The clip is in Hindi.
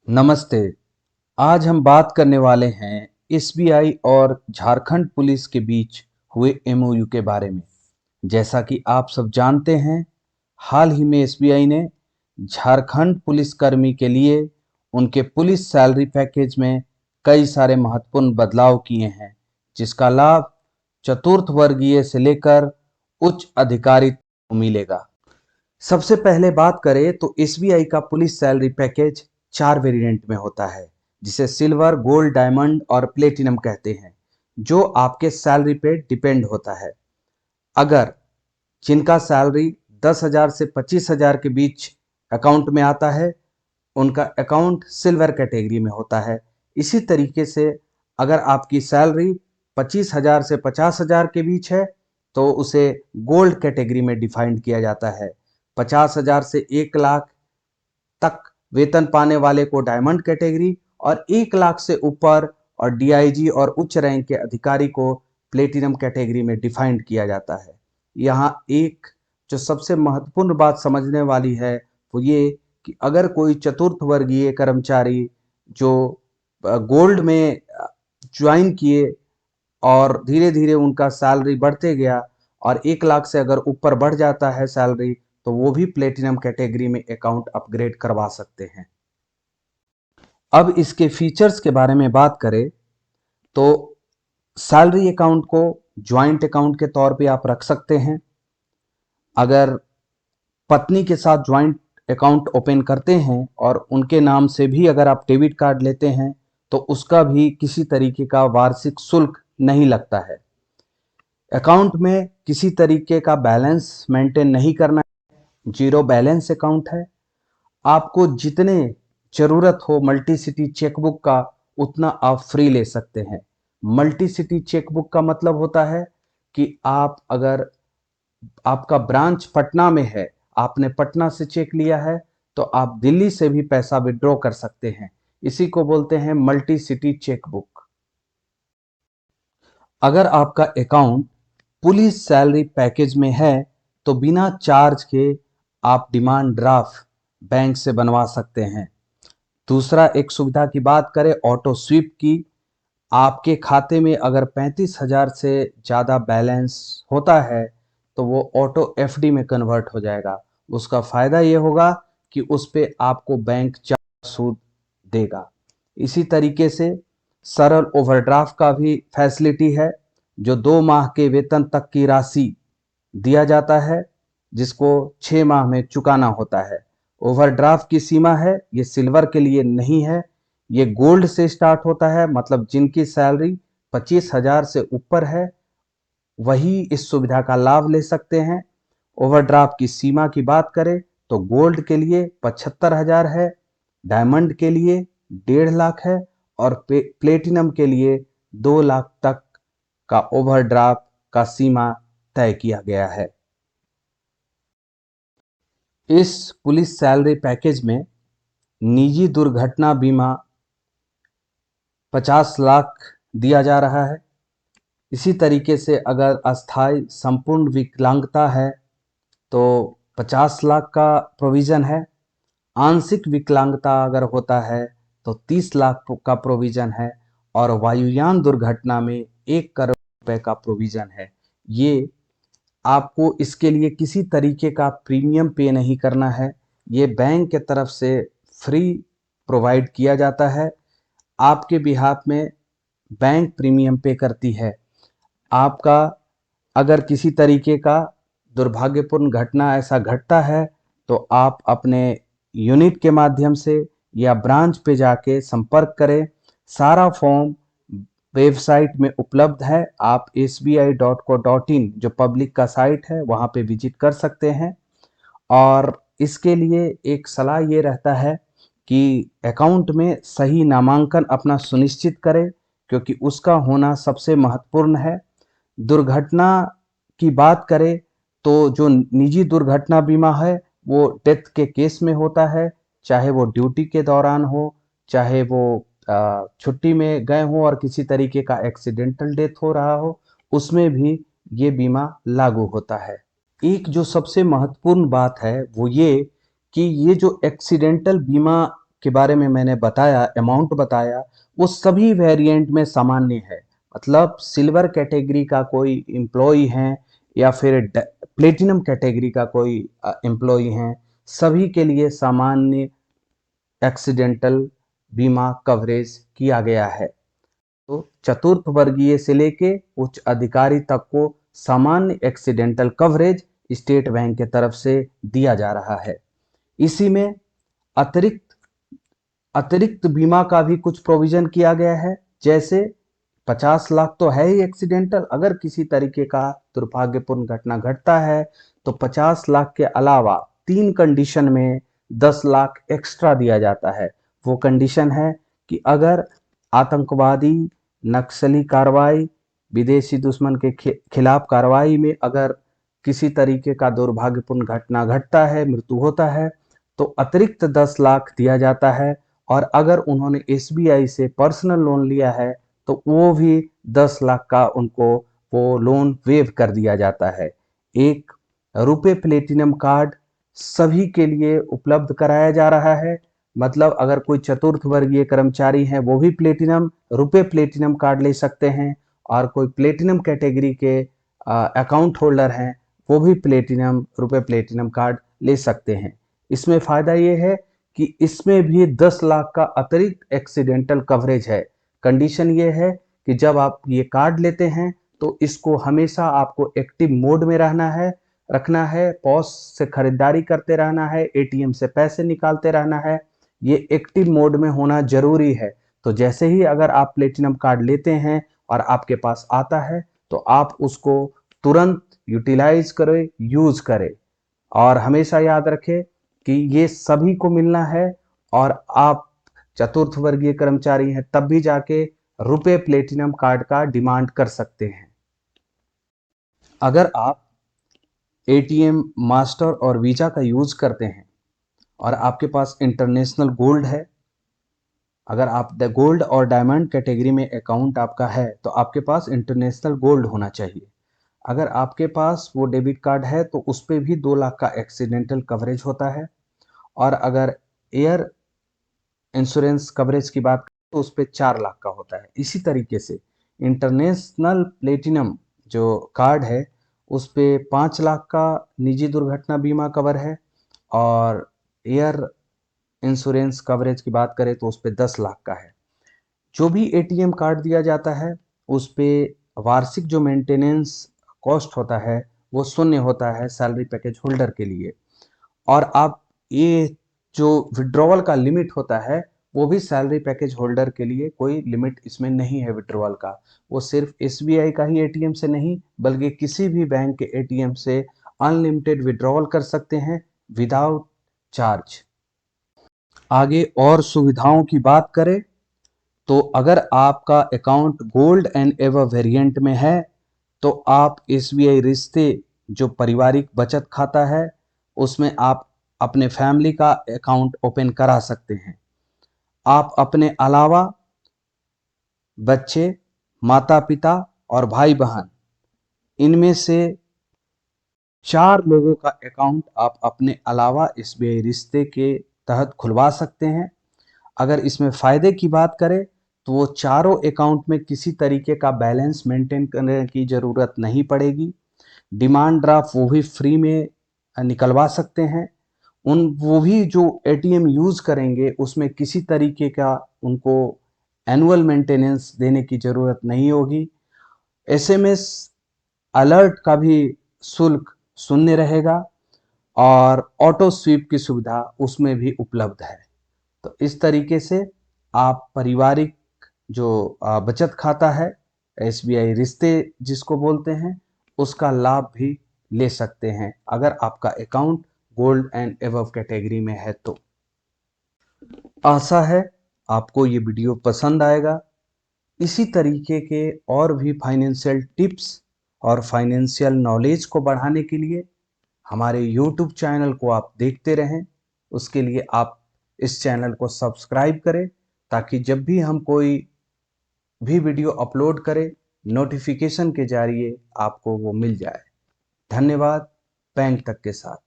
नमस्ते। आज हम बात करने वाले हैं एसबीआई और झारखंड पुलिस के बीच हुए एमओयू के बारे में। जैसा कि आप सब जानते हैं, हाल ही में एसबीआई ने झारखंड पुलिसकर्मी के लिए उनके पुलिस सैलरी पैकेज में कई सारे महत्वपूर्ण बदलाव किए हैं, जिसका लाभ चतुर्थ वर्गीय से लेकर उच्च अधिकारी को मिलेगा। सबसे पहले बात करें तो एसबीआई का पुलिस सैलरी पैकेज 4 वेरिएंट में होता है, जिसे सिल्वर, गोल्ड, डायमंड और प्लेटिनम कहते हैं, जो आपके सैलरी पे डिपेंड होता है। अगर जिनका सैलरी 10,000 से 25,000 के बीच अकाउंट में आता है, उनका अकाउंट सिल्वर कैटेगरी में होता है। इसी तरीके से अगर आपकी सैलरी 25,000 से 50,000 के बीच है, तो उसे गोल्ड कैटेगरी में डिफाइंड किया जाता है। 50,000 से 1 लाख तक वेतन पाने वाले को डायमंड कैटेगरी, और 1 लाख से ऊपर और डीआईजी और उच्च रैंक के अधिकारी को प्लेटिनम कैटेगरी में डिफाइंड किया जाता है। यहाँ एक जो सबसे महत्वपूर्ण बात समझने वाली है वो ये कि अगर कोई चतुर्थ वर्गीय कर्मचारी जो गोल्ड में ज्वाइन किए और धीरे धीरे उनका सैलरी बढ़ते गया और 1 लाख से अगर ऊपर बढ़ जाता है सैलरी, तो वो भी प्लेटिनम कैटेगरी में अकाउंट अपग्रेड करवा सकते हैं। अब इसके फीचर्स के बारे में बात करें तो सैलरी अकाउंट को ज्वाइंट अकाउंट के तौर पे आप रख सकते हैं। अगर पत्नी के साथ ज्वाइंट अकाउंट ओपन करते हैं और उनके नाम से भी अगर आप डेबिट कार्ड लेते हैं, तो उसका भी किसी तरीके का वार्षिक शुल्क नहीं लगता है। अकाउंट में किसी तरीके का बैलेंस मेंटेन नहीं करना, जीरो बैलेंस अकाउंट है। आपको जितने जरूरत हो मल्टी सिटी चेकबुक का, उतना आप फ्री ले सकते हैं। मल्टी सिटी चेकबुक का मतलब होता है कि आप अगर आपका ब्रांच पटना में है, आपने पटना से चेक लिया है, तो आप दिल्ली से भी पैसा विड्रॉ कर सकते हैं। इसी को बोलते हैं मल्टी सिटी चेकबुक। अगर आपका अकाउंट पुलिस सैलरी पैकेज में है, तो बिना चार्ज के आप डिमांड ड्राफ्ट बैंक से बनवा सकते हैं। दूसरा, एक सुविधा की बात करें ऑटो स्वीप की, आपके खाते में अगर 35,000 से ज़्यादा बैलेंस होता है, तो वो ऑटो एफडी में कन्वर्ट हो जाएगा। उसका फ़ायदा ये होगा कि उस पे आपको बैंक सूद देगा। इसी तरीके से सरल ओवरड्राफ्ट का भी फैसिलिटी है, जो 2 माह के वेतन तक की राशि दिया जाता है, जिसको 6 माह में चुकाना होता है। ओवरड्राफ्ट की सीमा है, ये सिल्वर के लिए नहीं है, ये गोल्ड से स्टार्ट होता है। मतलब जिनकी सैलरी 25,000 से ऊपर है, वही इस सुविधा का लाभ ले सकते हैं। ओवरड्राफ्ट की सीमा की बात करें तो गोल्ड के लिए 75,000 है, डायमंड के लिए 1.5 लाख है, और प्लेटिनम के लिए 2 लाख तक का ओवरड्राफ्ट का सीमा तय किया गया है। इस पुलिस सैलरी पैकेज में निजी दुर्घटना बीमा 50 लाख दिया जा रहा है। इसी तरीके से अगर अस्थायी संपूर्ण विकलांगता है, तो 50 लाख का प्रोविज़न है। आंशिक विकलांगता अगर होता है तो 30 लाख का प्रोविज़न है, और वायुयान दुर्घटना में 1 करोड़ रुपए का प्रोविज़न है। ये आपको इसके लिए किसी तरीके का प्रीमियम पे नहीं करना है, ये बैंक के तरफ से फ्री प्रोवाइड किया जाता है। आपके बिहाफ में बैंक प्रीमियम पे करती है। आपका अगर किसी तरीके का दुर्भाग्यपूर्ण घटना ऐसा घटता है, तो आप अपने यूनिट के माध्यम से या ब्रांच पे जाके संपर्क करें। सारा फॉर्म वेबसाइट में उपलब्ध है। आप sbi.co.in जो पब्लिक का साइट है, वहाँ पे विजिट कर सकते हैं। और इसके लिए एक सलाह ये रहता है कि अकाउंट में सही नामांकन अपना सुनिश्चित करें, क्योंकि उसका होना सबसे महत्वपूर्ण है। दुर्घटना की बात करें तो जो निजी दुर्घटना बीमा है, वो डेथ के केस में होता है, चाहे वो ड्यूटी के दौरान हो, चाहे वो छुट्टी में गए हों और किसी तरीके का एक्सीडेंटल डेथ हो रहा हो, उसमें भी ये बीमा लागू होता है। एक जो सबसे महत्वपूर्ण बात है वो ये कि ये जो एक्सीडेंटल बीमा के बारे में मैंने बताया, अमाउंट बताया, वो सभी वेरिएंट में सामान्य है। मतलब सिल्वर कैटेगरी का कोई एम्प्लॉय है या फिर प्लेटिनम कैटेगरी का कोई एम्प्लॉय है, सभी के लिए सामान्य एक्सीडेंटल बीमा कवरेज किया गया है। तो चतुर्थ वर्गीय से लेके उच्च अधिकारी तक को सामान्य एक्सीडेंटल कवरेज स्टेट बैंक के तरफ से दिया जा रहा है। इसी में अतिरिक्त अतिरिक्त बीमा का भी कुछ प्रोविजन किया गया है। जैसे 50 लाख तो है ही एक्सीडेंटल, अगर किसी तरीके का दुर्भाग्यपूर्ण घटना घटता है तो 50 लाख के अलावा 3 कंडीशन में 10 लाख एक्स्ट्रा दिया जाता है। वो कंडीशन है कि अगर आतंकवादी, नक्सली कार्रवाई, विदेशी दुश्मन के खिलाफ कार्रवाई में अगर किसी तरीके का दुर्भाग्यपूर्ण घटना घटता है, मृत्यु होता है, तो अतिरिक्त 10 लाख दिया जाता है। और अगर उन्होंने एसबीआई से पर्सनल लोन लिया है तो वो भी 10 लाख का उनको वो लोन वेव कर दिया जाता है। एक रुपए प्लेटिनम कार्ड सभी के लिए उपलब्ध कराया जा रहा है। मतलब अगर कोई चतुर्थ वर्गीय कर्मचारी है वो भी रुपए प्लेटिनम कार्ड ले सकते हैं, और कोई प्लेटिनम कैटेगरी के अकाउंट होल्डर हैं वो भी रुपए प्लेटिनम कार्ड ले सकते हैं। इसमें फायदा ये है कि इसमें भी 10 लाख का अतिरिक्त एक्सीडेंटल कवरेज है। कंडीशन ये है कि जब आप ये कार्ड लेते हैं तो इसको हमेशा आपको एक्टिव मोड में रखना है, पॉस से खरीदारी करते रहना है, एटीएम से पैसे निकालते रहना है, ये एक्टिव मोड में होना जरूरी है। तो जैसे ही अगर आप प्लेटिनम कार्ड लेते हैं और आपके पास आता है तो आप उसको तुरंत यूटिलाइज करें, यूज करें। और हमेशा याद रखें कि ये सभी को मिलना है, और आप चतुर्थ वर्गीय कर्मचारी हैं तब भी जाके रुपए प्लेटिनम कार्ड का डिमांड कर सकते हैं। अगर आप एटीएम, मास्टर और वीजा का यूज करते हैं और आपके पास इंटरनेशनल गोल्ड है, अगर आप द गोल्ड और डायमंड कैटेगरी में अकाउंट आपका है तो आपके पास इंटरनेशनल गोल्ड होना चाहिए। अगर आपके पास वो डेबिट कार्ड है तो उस पर भी 2 लाख का एक्सीडेंटल कवरेज होता है। और अगर एयर इंश्योरेंस कवरेज की बात करें तो उस पर 4 लाख का होता है। इसी तरीके से इंटरनेशनल प्लेटिनम जो कार्ड है उस पे 5 लाख का निजी दुर्घटना बीमा कवर है, और एयर इंश्योरेंस कवरेज की बात करें तो उस पे 10 लाख का है। जो भी एटीएम कार्ड दिया जाता है उस पे वार्षिक जो मेंटेनेंस कॉस्ट होता है वो शून्य होता है सैलरी पैकेज होल्डर के लिए। और आप ये जो विड्रॉवल का लिमिट होता है वो भी सैलरी पैकेज होल्डर के लिए कोई लिमिट इसमें नहीं है विड्रॉवल का। वो सिर्फ एसबीआई का ही एटीएम से नहीं बल्कि किसी भी बैंक के एटीएम से अनलिमिटेड विड्रॉवल कर सकते हैं विदाउट चार्ज। आगे और सुविधाओं की बात करें तो अगर आपका account gold and ever variant में है तो आप एसबीआई रिश्ते जो पारिवारिक बचत खाता है उसमें आप अपने फैमिली का अकाउंट ओपन करा सकते हैं। आप अपने अलावा बच्चे, माता पिता और भाई बहन, इनमें से 4 लोगों का अकाउंट आप अपने अलावा एसबीआई रिश्ते के तहत खुलवा सकते हैं। अगर इसमें फायदे की बात करें तो वो चारों अकाउंट में किसी तरीके का बैलेंस मेंटेन करने की जरूरत नहीं पड़ेगी। डिमांड ड्राफ्ट वो भी फ्री में निकलवा सकते हैं। वो भी जो एटीएम यूज करेंगे उसमें किसी तरीके का उनको एनुअल मेंटेनेंस देने की जरूरत नहीं होगी। एसएमएस अलर्ट का भी शुल्क शून्य रहेगा, और ऑटो स्वीप की सुविधा उसमें भी उपलब्ध है। तो इस तरीके से आप पारिवारिक जो बचत खाता है एसबीआई रिश्ते जिसको बोलते हैं उसका लाभ भी ले सकते हैं अगर आपका account gold and above category में है तो। आशा है आपको ये वीडियो पसंद आएगा। इसी तरीके के और भी फाइनेंशियल टिप्स और फाइनेंशियल नॉलेज को बढ़ाने के लिए हमारे यूट्यूब चैनल को आप देखते रहें। उसके लिए आप इस चैनल को सब्सक्राइब करें ताकि जब भी हम कोई भी वीडियो अपलोड करें नोटिफिकेशन के जरिए आपको वो मिल जाए। धन्यवाद। बैंक तक के साथ।